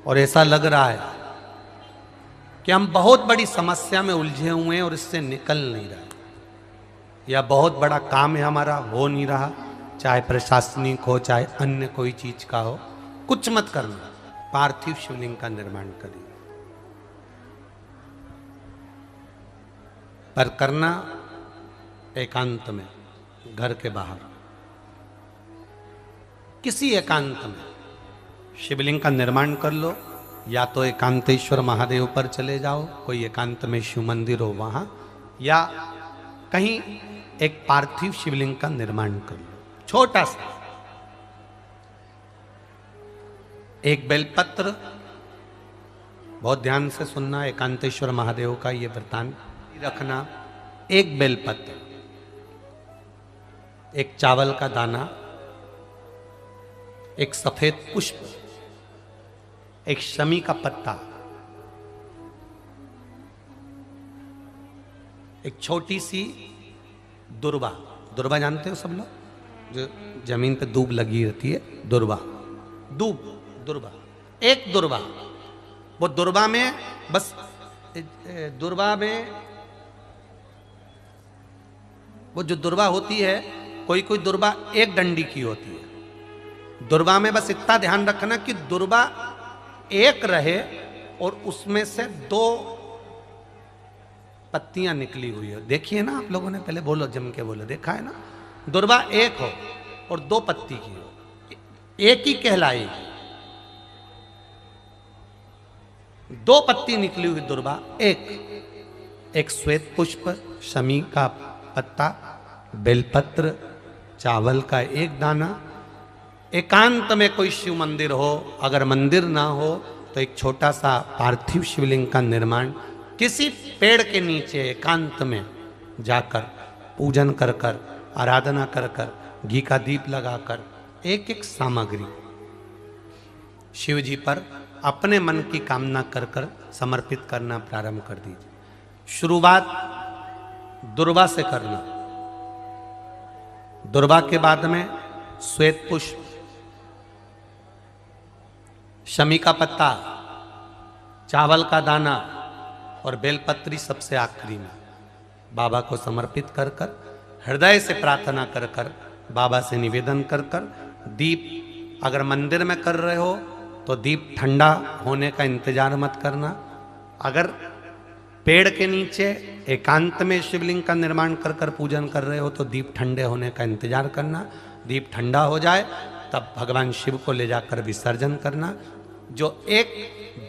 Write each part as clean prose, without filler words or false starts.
और ऐसा लग रहा है कि हम बहुत बड़ी समस्या में उलझे हुए हैं और इससे निकल नहीं रहे, या बहुत बड़ा काम है हमारा, हो नहीं रहा, चाहे प्रशासनिक हो चाहे अन्य कोई चीज का हो। कुछ मत करना, पार्थिव शिवलिंग का निर्माण करिए, पर करना एकांत में, घर के बाहर किसी एकांत में शिवलिंग का निर्माण कर लो। या तो एकांतेश्वर महादेव पर चले जाओ, कोई एकांत में शिव मंदिर हो वहां, या कहीं एक पार्थिव शिवलिंग का निर्माण कर लो, छोटा सा। एक बेलपत्र, बहुत ध्यान से सुनना, एकांतेश्वर महादेव का ये वृतांत रखना। एक बेलपत्र, एक चावल का दाना, एक सफेद पुष्प, एक शमी का पत्ता, एक छोटी सी दुर्वा। दुर्वा जानते हो सब लोग, जो जमीन पे दूब लगी रहती है, दुर्वा, दुर्वा, एक दुर्वा। वो दुर्वा में बस, दुर्वा में वो जो दुर्वा होती है, कोई कोई दुर्वा एक डंडी की होती है। दुर्वा में बस इतना ध्यान रखना कि दुर्वा एक रहे और उसमें से 2 पत्तियां निकली हुई हो। देखिए ना आप लोगों ने, पहले बोलो, जम के बोलो, देखा है ना? दुर्वा एक हो और 2 पत्ती की हो, एक ही कहलाएगी। 2 पत्ती निकली हुई दुर्वा, एक श्वेत पुष्प, शमी का पत्ता, बेलपत्र, चावल का एक दाना। एकांत में कोई शिव मंदिर हो, अगर मंदिर ना हो तो एक छोटा सा पार्थिव शिवलिंग का निर्माण किसी पेड़ के नीचे एकांत में जाकर पूजन कर कर, आराधना कर कर, घी का दीप लगाकर एक एक सामग्री शिव जी पर अपने मन की कामना कर कर समर्पित करना प्रारंभ कर दीजिए। शुरुआत दुर्वा से करना। दुर्वा के बाद में श्वेत पुष्प, शमी का पत्ता, चावल का दाना और बेलपत्री सबसे आखिरी में बाबा को समर्पित कर कर, हृदय से प्रार्थना कर कर, बाबा से निवेदन कर कर, दीप अगर मंदिर में कर रहे हो तो दीप ठंडा होने का इंतजार मत करना। अगर पेड़ के नीचे एकांत में शिवलिंग का निर्माण कर कर पूजन कर रहे हो तो दीप ठंडे होने का इंतजार करना। दीप ठंडा हो जाए तब भगवान शिव को ले जाकर विसर्जन करना। जो एक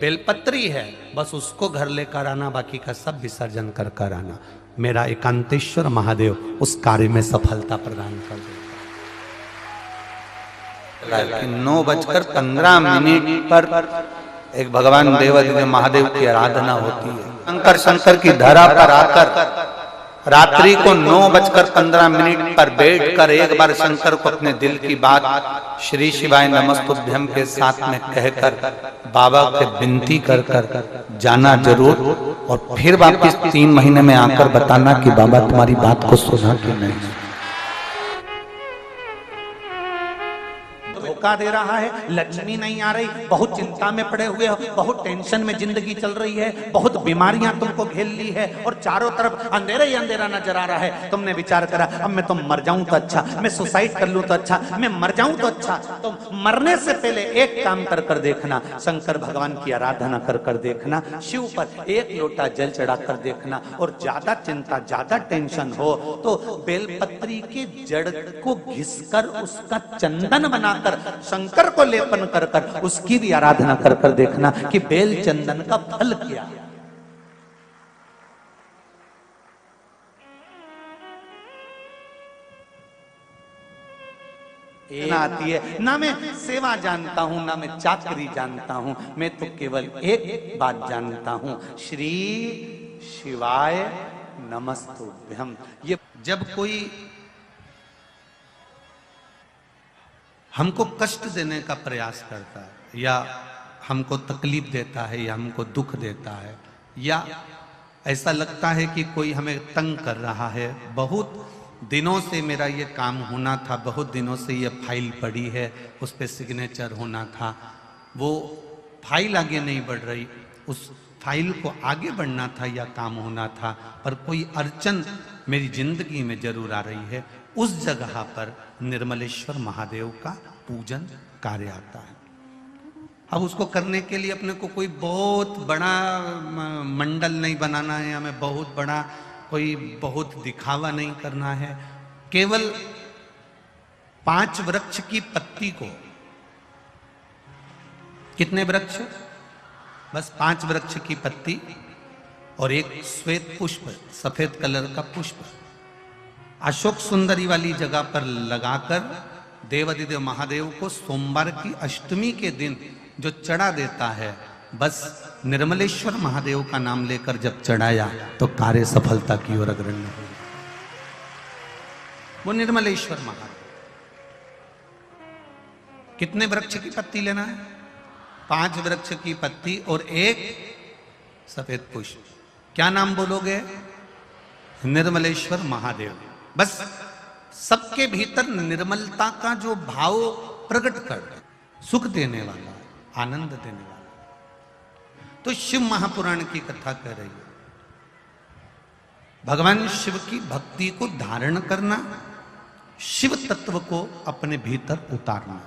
बेलपत्री है बस उसको घर लेकर आना, बाकी का सब विसर्जन कर कर आना। मेरा एकांतेश्वर महादेव उस कार्य में सफलता प्रदान कर देगा। 9:15 पर एक भगवान देवादिदेव महादेव की आराधना होती है। शंकर की धरा पर आकर रात्रि को 9:15 पर बैठकर एक बार शंकर को अपने दिल की बात श्री शिवाय नमस्तुभ्यम के साथ में कहकर बाबा के विनती कर कर जाना जरूर, और फिर वापिस 3 महीने में आकर बताना कि बाबा तुम्हारी बात को सुना कि नहीं। धोखा दे रहा है, लक्ष्मी नहीं आ रही, बहुत चिंता में पड़े हुए हो, बहुत टेंशन में जिंदगी चल रही है, बहुत बीमारियां तुमको घेर ली है और चारों तरफ अंधेरा ही अंधेरा नजर आ रहा है। तुमने विचार करा अब मैं तो मर जाऊं तो अच्छा, मैं सुसाइड कर लूं तो अच्छा, मैं मर जाऊं तो अच्छा। तो मरने से पहले एक काम कर कर देखना, शंकर भगवान की आराधना कर कर देखना, शिव पर 1 लोटा जल चढ़ा कर देखना, और ज्यादा चिंता ज्यादा टेंशन हो तो बेलपत्री के जड़ को घिसकर उसका चंदन बनाकर शंकर को लेपन कर कर उसकी भी आराधना कर कर देखना कि बेल चंदन का फल क्या है। ना आती है, ना मैं सेवा जानता हूं, ना मैं चाकरी जानता हूं, मैं तो केवल एक बात जानता हूं, श्री शिवाय नमस्तुभ्यम। ये जब कोई हमको कष्ट देने का प्रयास करता है, या हमको तकलीफ देता है, या हमको दुख देता है, या ऐसा लगता है कि कोई हमें तंग कर रहा है, बहुत दिनों से मेरा ये काम होना था, बहुत दिनों से ये फाइल पड़ी है, उस पर सिग्नेचर होना था, वो फाइल आगे नहीं बढ़ रही, उस फाइल को आगे बढ़ना था या काम होना था, पर कोई अड़चन मेरी जिंदगी में जरूर आ रही है, उस जगह पर निर्मलेश्वर महादेव का पूजन कार्य आता है। अब उसको करने के लिए अपने को कोई बहुत बड़ा मंडल नहीं बनाना है, हमें बहुत बड़ा कोई बहुत दिखावा नहीं करना है। केवल 5 वृक्ष की पत्ती को, कितने वृक्ष? बस 5 वृक्ष की पत्ती और एक श्वेत पुष्प, सफेद कलर का पुष्प अशोक सुंदरी वाली जगह पर लगाकर देवाधिदेव महादेव को सोमवार की अष्टमी के दिन जो चढ़ा देता है, बस निर्मलेश्वर महादेव का नाम लेकर जब चढ़ाया तो कार्य सफलता की ओर अग्रणी हो। वो निर्मलेश्वर महादेव। कितने वृक्ष की पत्ती लेना है? 5 वृक्ष की पत्ती और एक सफेद पुष्प। क्या नाम बोलोगे? निर्मलेश्वर महादेव। बस सबके भीतर निर्मलता का जो भाव प्रकट कर, सुख देने वाला, आनंद देने वाला। तो शिव महापुराण की कथा कह रही है, भगवान शिव की भक्ति को धारण करना, शिव तत्व को अपने भीतर उतारना,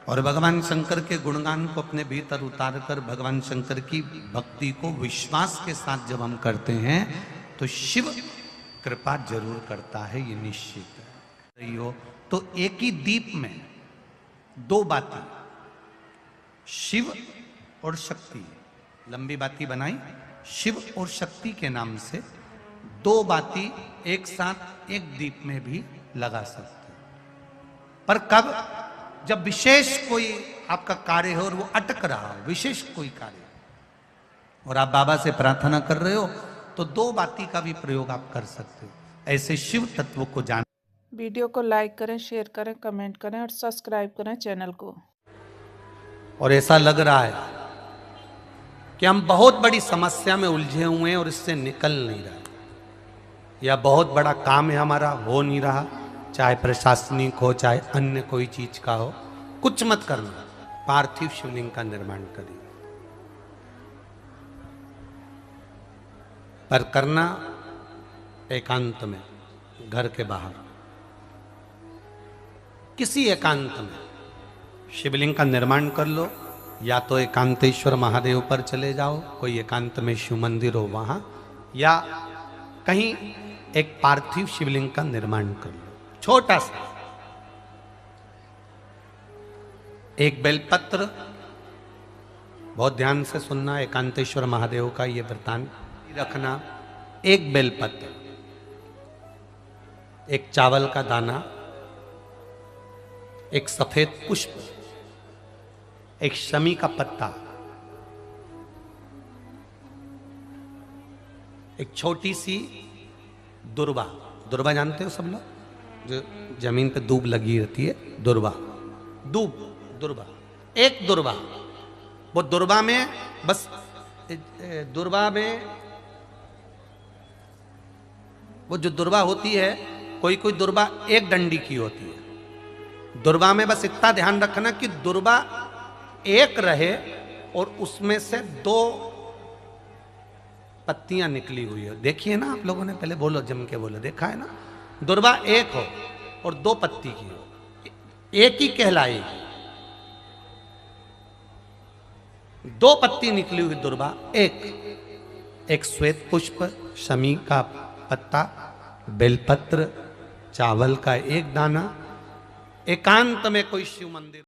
और भगवान शंकर के गुणगान को अपने भीतर उतारकर भगवान शंकर की भक्ति को विश्वास के साथ जब हम करते हैं तो शिव कृपा जरूर करता है, ये निश्चित है। हो तो एक ही दीप में 2 बाती, शिव और शक्ति, लंबी बाती बनाई, शिव और शक्ति के नाम से 2 बाती एक साथ एक दीप में भी लगा सकते, पर कब? जब विशेष कोई आपका कार्य हो और वो अटक रहा हो, विशेष कोई कार्य, और आप बाबा से प्रार्थना कर रहे हो तो 2 बाती का भी प्रयोग आप कर सकते हो। ऐसे शिव तत्व को जान। वीडियो को लाइक करें, शेयर करें, कमेंट करें और सब्सक्राइब करें चैनल को। और ऐसा लग रहा है कि हम बहुत बड़ी समस्या में उलझे हुए हैं और इससे निकल नहीं रहे, या बहुत बड़ा काम है हमारा, हो नहीं रहा, चाहे प्रशासनिक हो चाहे अन्य कोई चीज का हो। कुछ मत करना, पार्थिव शिवलिंग का निर्माण करिए, पर करना एकांत में, घर के बाहर, किसी एकांत में शिवलिंग का निर्माण कर लो। या तो एकांतेश्वर महादेव पर चले जाओ, कोई एकांत में शिव मंदिर हो वहां, या कहीं एक पार्थिव शिवलिंग का निर्माण कर लो, छोटा सा। एक बेलपत्र, बहुत ध्यान से सुनना, एकांतेश्वर महादेव का ये वृतांत रखना। एक बेलपत्र, एक चावल का दाना, एक सफेद पुष्प, एक शमी का पत्ता, एक छोटी सी दुर्वा। दुर्वा जानते हो सब लोग, जो जमीन पे दूब लगी रहती है, दुर्वा, दुर्वा, एक दुर्वा। वो दुर्वा में बस, दुर्वा में वो जो दुर्वा होती है, कोई कोई दुर्वा एक डंडी की होती है। दुर्वा में बस इतना ध्यान रखना कि दुर्वा एक रहे और उसमें से 2 पत्तियां निकली हुई है। देखिए ना आप लोगों ने, पहले बोलो, जम के बोलो, देखा है ना? दुर्वा एक हो और 2 पत्ती की हो, एक ही कहलाएगी। 2 पत्ती निकली हुई दुर्वा, एक श्वेत पुष्प, शमी का पत्ता, बेलपत्र, चावल का एक दाना, एकांत में कोई शिव मंदिर।